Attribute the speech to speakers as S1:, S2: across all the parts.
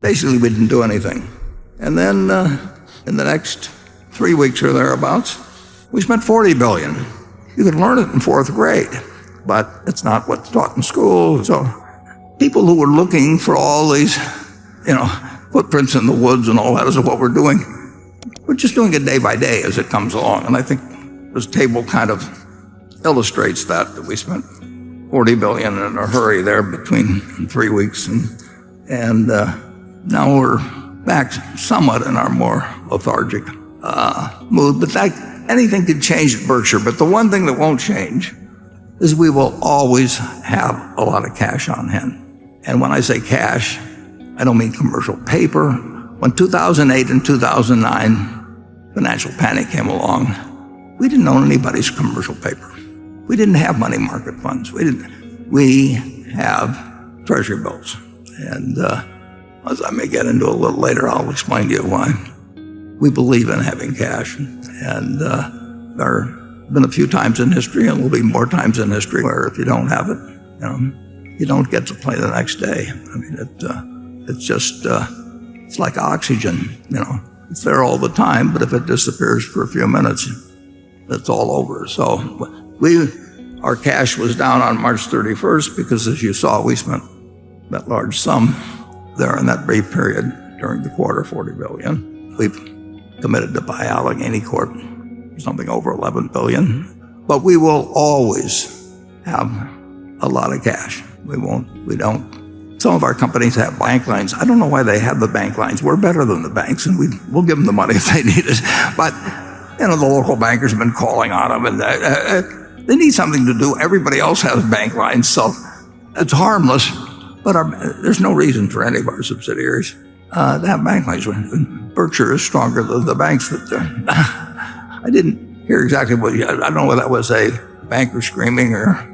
S1: Basically, we didn't do anything. And then in the next 3 weeks or thereabouts, we spent $40 billion. You could learn it in fourth grade, but it's not what's taught in school. So people who were looking for all these, footprints in the woods and all that is what we're doing. We're just doing it day by day as it comes along. And I think this table kind of illustrates that we spent $40 billion in a hurry there between 3 weeks. And now we're back somewhat in our more lethargic mood. But anything could change at Berkshire. But the one thing that won't change is we will always have a lot of cash on hand. And when I say cash, I don't mean commercial paper. When 2008 and 2009 financial panic came along, we didn't own anybody's commercial paper. We didn't have money market funds. We have treasury bills. And as I may get into a little later, I'll explain to you why we believe in having cash. And there have been a few times in history, and will be more times in history, where if you don't have it, you don't get to play the next day. I mean, it's just, it's like oxygen, It's there all the time, but if it disappears for a few minutes, it's all over. So our cash was down on March 31st because, as you saw, we spent that large sum there in that brief period during the quarter, $40 billion. We've committed to buy Allegheny Corp something over $11 billion. But we will always have a lot of cash. We don't. Some of our companies have bank lines. I don't know why they have the bank lines. We're better than the banks, and we'll give them the money if they need it. But, the local bankers have been calling on them, and they need something to do. Everybody else has bank lines, so it's harmless. But there's no reason for any of our subsidiaries to have bank lines. Berkshire is stronger than the banks. I didn't hear exactly I don't know whether that was a banker screaming or...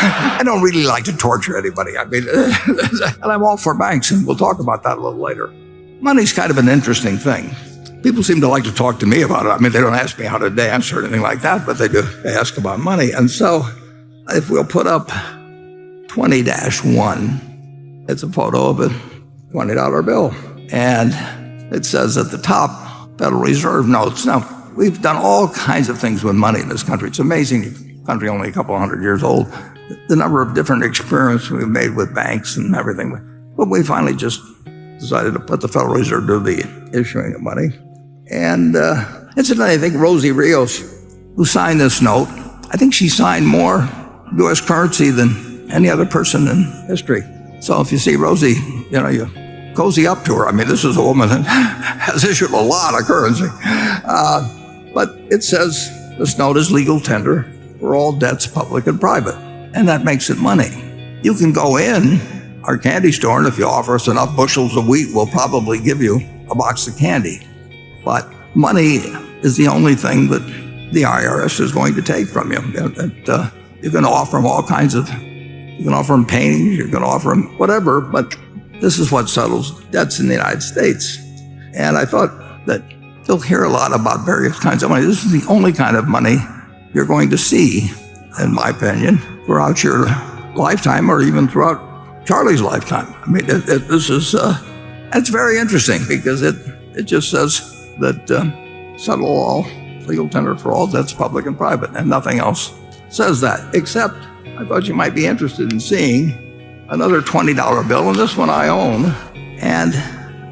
S1: I don't really like to torture anybody. I mean, and I'm all for banks, and we'll talk about that a little later. Money's kind of an interesting thing. People seem to like to talk to me about it. I mean, they don't ask me how to dance or anything like that, but they do. They ask about money. And so if we'll put up 20-1, it's a photo of a $20 bill. And it says at the top, Federal Reserve notes. Now, we've done all kinds of things with money in this country. It's amazing. Country only a couple hundred years old. The number of different experiments we've made with banks and everything. But we finally just decided to put the Federal Reserve do the issuing of money. And incidentally, I think Rosie Rios, who signed this note, I think she signed more U.S. currency than any other person in history. So if you see Rosie, you cozy up to her. I mean, this is a woman that has issued a lot of currency. But it says this note is legal tender for all debts, public and private. And that makes it money. You can go in our candy store, and if you offer us enough bushels of wheat, we'll probably give you a box of candy. But money is the only thing that the IRS is going to take from you. You can offer them all kinds of, you can offer them paintings, you can offer them whatever, but this is what settles debts in the United States. And I thought that you'll hear a lot about various kinds of money. This is the only kind of money you're going to see, in my opinion, throughout your lifetime, or even throughout Charlie's lifetime. I mean, it's very interesting, because it just says that settle all, legal tender for all debts, public and private, and nothing else says that, except I thought you might be interested in seeing another $20 bill, and this one I own, and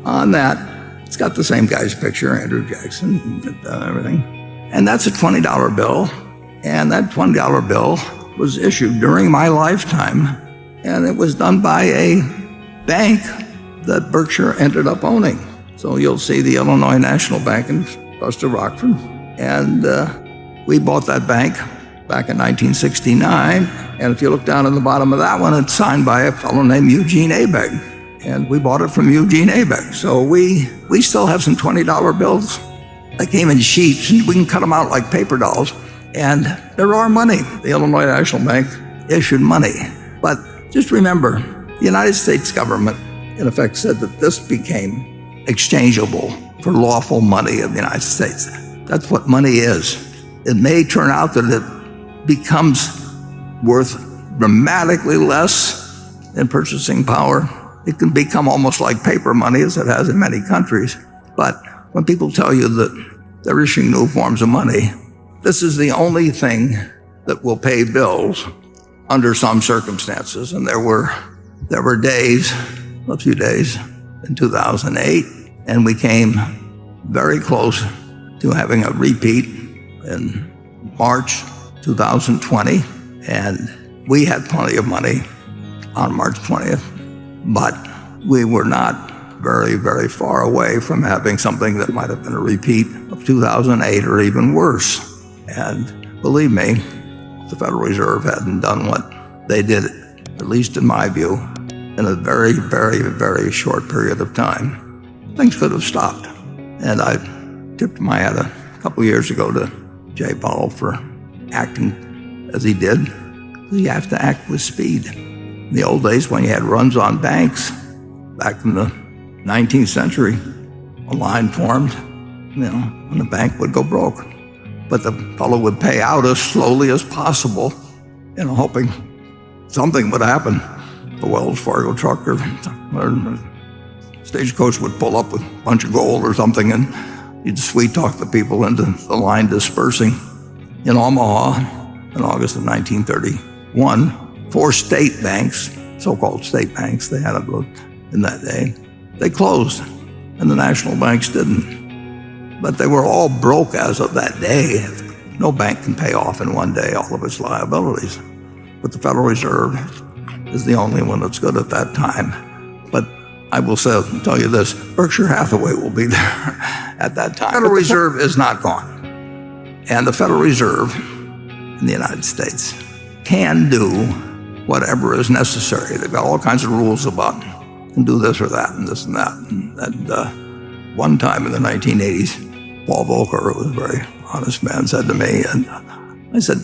S1: on that, it's got the same guy's picture, Andrew Jackson, and everything, and that's a $20 bill, and that $20 bill was issued during my lifetime, and it was done by a bank that Berkshire ended up owning. So you'll see the Illinois National Bank in Buster Rockford, and we bought that bank back in 1969, and if you look down at the bottom of that one, it's signed by a fellow named Eugene Abegg, and we bought it from Eugene Abegg. So we still have some $20 bills that came in sheets, and we can cut them out like paper dolls, and they're our money. The Illinois National Bank issued money. But just remember, the United States government, in effect, said that this became exchangeable for lawful money of the United States. That's what money is. It may turn out that it becomes worth dramatically less in purchasing power it can become almost like paper money, as it has in many countries. But when people tell you that they're issuing new forms of money, this is the only thing that will pay bills under some circumstances. And there were days, a few days in 2008, and we came very close to having a repeat in March 2020. And we had plenty of money on March 20th, but we were not very, very far away from having something that might have been a repeat of 2008 or even worse. And believe me, the Federal Reserve hadn't done what they did, at least in my view, in a very, very, very short period of time. Things could have stopped. And I tipped my hat a couple years ago to Jay Powell for acting as he did. You have to act with speed. In the old days, when you had runs on banks, back in the 19th century, a line formed, and the bank would go broke. But the fellow would pay out as slowly as possible, hoping something would happen. The Wells Fargo truck or stagecoach would pull up with a bunch of gold or something, and he'd sweet talk the people into the line dispersing. In Omaha, in August of 1931, 4 state banks, so-called state banks, they had in that day, they closed, and the national banks didn't. But they were all broke as of that day. No bank can pay off in one day all of its liabilities. But the Federal Reserve is the only one that's good at that time. But I will tell you this, Berkshire Hathaway will be there at that time. The Federal Reserve is not gone. And the Federal Reserve in the United States can do whatever is necessary. They've got all kinds of rules about can do this or that and this and that. And one time in the 1980s, Paul Volcker, who was a very honest man, said to me, and I said,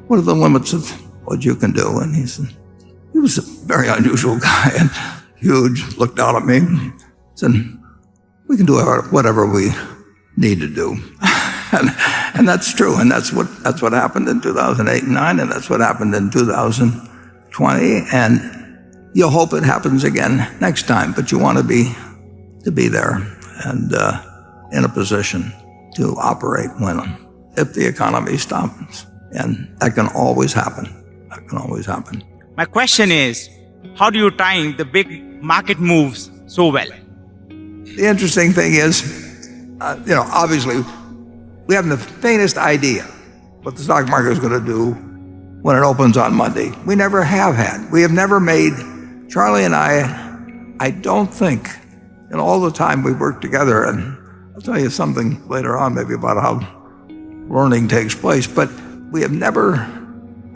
S1: what are the limits of what you can do? And he said, he was a very unusual guy and huge, looked down at me and said, we can do whatever we need to do. and that's true. And that's what happened in 2008 and 9, and that's what happened in 2020. And you'll hope it happens again next time, but you want to be there and in a position to operate if the economy stops. And that can always happen. That can always happen.
S2: My question is, how do you time the big market moves so well?
S1: The interesting thing is, obviously, we haven't the faintest idea what the stock market is going to do when it opens on Monday. We never have had. We have never made, Charlie and I don't think, in all the time we've worked together, and I'll tell you something later on maybe about how learning takes place, but we have never,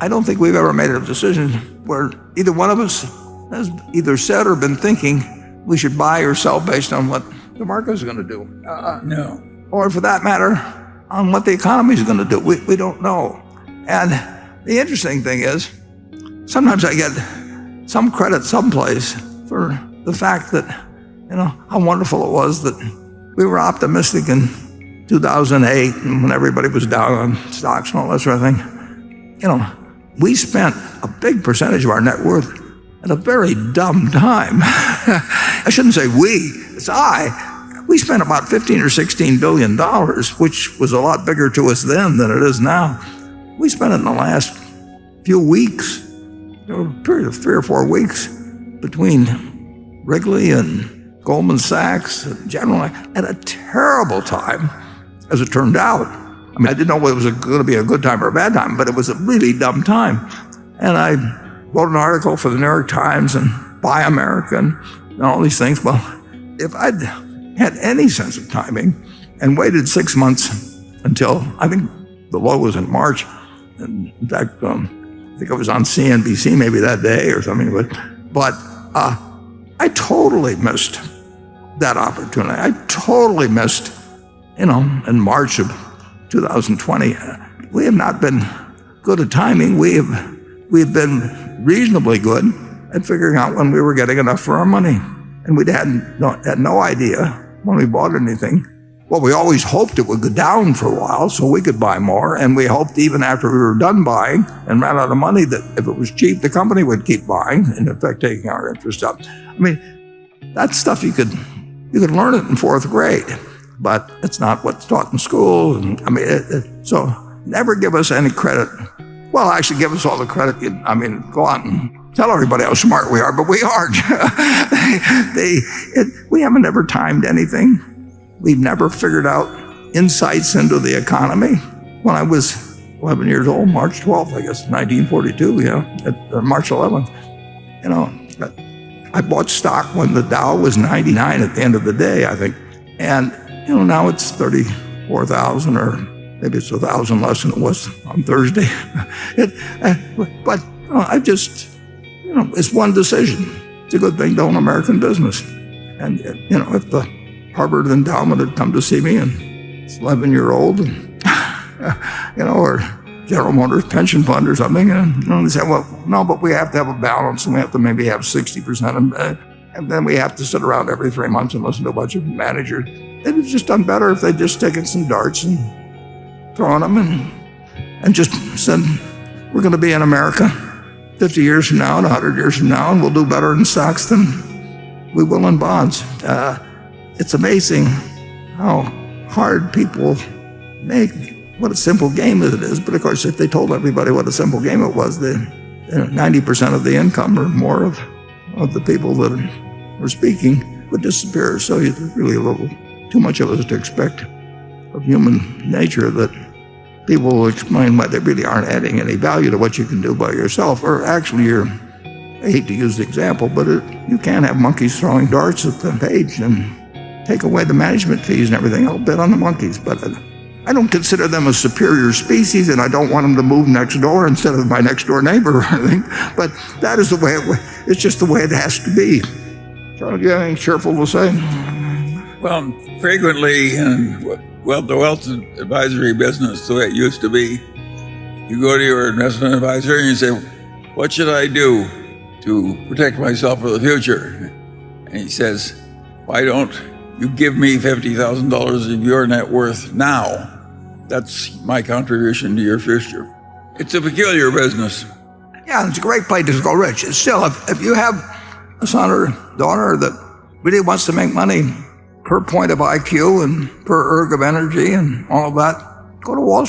S1: I don't think we've ever made a decision where either one of us has either said or been thinking we should buy or sell based on what the market is going to do.
S3: No.
S1: Or for that matter, on what the economy is going to do. We don't know. And the interesting thing is, sometimes I get some credit someplace for the fact that, how wonderful it was that we were optimistic in 2008 and when everybody was down on stocks and all that sort of thing. We spent a big percentage of our net worth at a very dumb time. I shouldn't say we, it's I. We spent about $15 or $16 billion, which was a lot bigger to us then than it is now. We spent it in the last few weeks, a period of 3 or 4 weeks, between Wrigley and Goldman Sachs and General, at a terrible time, as it turned out. I mean, I didn't know whether it was going to be a good time or a bad time, but it was a really dumb time. And I wrote an article for the New York Times and Buy America and all these things. Well, if I'd had any sense of timing and waited 6 months until, I think the low was in March. And in fact, I think I was on CNBC maybe that day or something, but I totally missed that opportunity. I totally missed, in March of 2020. We have not been good at timing. We have been reasonably good at figuring out when we were getting enough for our money. And we had no idea when we bought anything. Well, we always hoped it would go down for a while so we could buy more. And we hoped even after we were done buying and ran out of money that if it was cheap, the company would keep buying, in effect taking our interest up. I mean, That stuff you could learn it in fourth grade, but it's not what's taught in school. And, I mean, so never give us any credit. Well, actually, give us all the credit. Go on and tell everybody how smart we are, but we aren't. We haven't ever timed anything. We've never figured out insights into the economy. When I was 11 years old, March 12th, I guess, 1942, March 11th, I bought stock when the Dow was 99 at the end of the day, I think. And, now it's 34,000 or maybe it's 1,000 less than it was on Thursday. But I just, it's one decision. It's a good thing to own American business. And, if the Harvard endowment had come to see me and it's 11-year-old, or General Motors pension fund or something, and they say, well, no, but we have to have a balance and we have to maybe have 60%. And then we have to sit around every 3 months and listen to a bunch of managers. It was just done better if they just taken some darts and thrown them and just said, we're going to be in America 50 years from now and 100 years from now, and we'll do better in stocks than we will in bonds. It's amazing how hard people make what a simple game it is. But of course, if they told everybody what a simple game it was, 90% of the income or more of the people that were speaking would disappear. So it's really a little too much of us to expect of human nature that people will explain why they really aren't adding any value to what you can do by yourself. Or actually, I hate to use the example, but you can't have monkeys throwing darts at the page and take away the management fees and everything. I'll bet on the monkeys, but I don't consider them a superior species, and I don't want them to move next door instead of my next door neighbor or anything. But that is the way it's just the way it has to be. Charlie, do you have anything cheerful to say?
S3: Well, frequently in the wealth advisory business, the way it used to be, you go to your investment advisor and you say, what should I do to protect myself for the future? And he says, why don't you give me $50,000 of your net worth now? That's my contribution to your future. It's a peculiar business.
S1: Yeah, it's a great place to go rich. It's still, if you have a son or daughter that really wants to make money per point of IQ and per erg of energy and all of that, go to Wall Street.